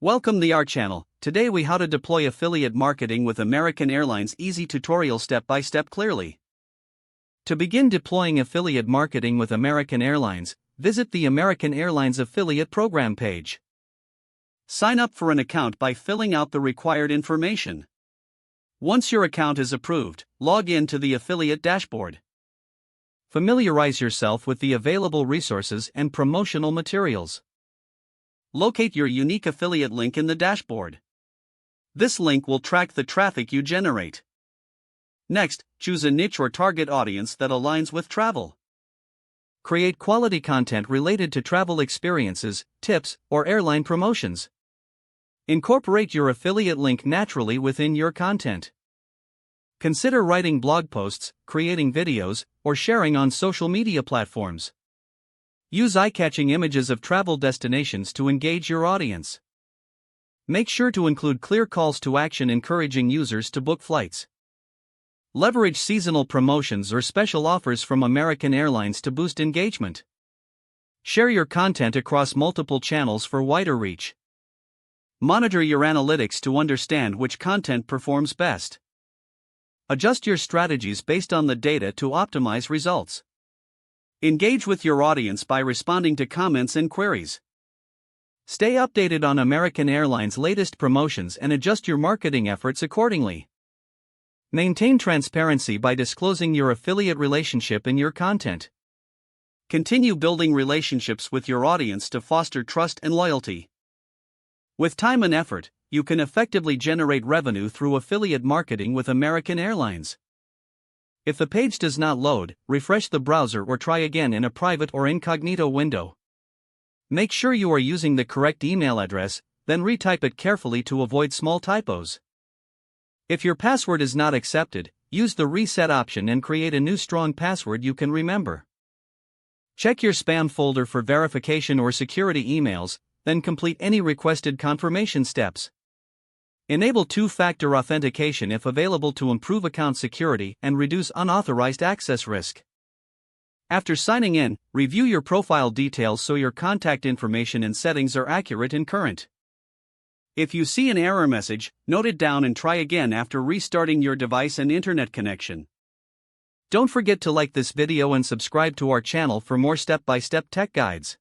Welcome the our channel. Today we how to deploy affiliate marketing with American Airlines easy tutorial step by step clearly. To begin deploying affiliate marketing with American Airlines, visit the American Airlines affiliate program page. Sign up for an account by filling out the required information. Once your account is approved, log in to the affiliate dashboard. Familiarize yourself with the available resources and promotional materials. Locate your unique affiliate link in the dashboard. This link will track the traffic you generate. Next, choose a niche or target audience that aligns with travel. Create quality content related to travel experiences, tips, or airline promotions. Incorporate your affiliate link naturally within your content. Consider writing blog posts, creating videos, or sharing on social media platforms. Use eye-catching images of travel destinations to engage your audience. Make sure to include clear calls to action encouraging users to book flights. Leverage seasonal promotions or special offers from American Airlines to boost engagement. Share your content across multiple channels for wider reach. Monitor your analytics to understand which content performs best. Adjust your strategies based on the data to optimize results. Engage with your audience by responding to comments and queries. Stay updated on American Airlines' latest promotions and adjust your marketing efforts accordingly. Maintain transparency by disclosing your affiliate relationship in your content. Continue building relationships with your audience to foster trust and loyalty. With time and effort, you can effectively generate revenue through affiliate marketing with American Airlines. If the page does not load, refresh the browser or try again in a private or incognito window. Make sure you are using the correct email address, then retype it carefully to avoid small typos. If your password is not accepted, use the reset option and create a new strong password you can remember. Check your spam folder for verification or security emails, then complete any requested confirmation steps. Enable two-factor authentication if available to improve account security and reduce unauthorized access risk. After signing in, review your profile details so your contact information and settings are accurate and current. If you see an error message, note it down and try again after restarting your device and internet connection. Don't forget to like this video and subscribe to our channel for more step-by-step tech guides.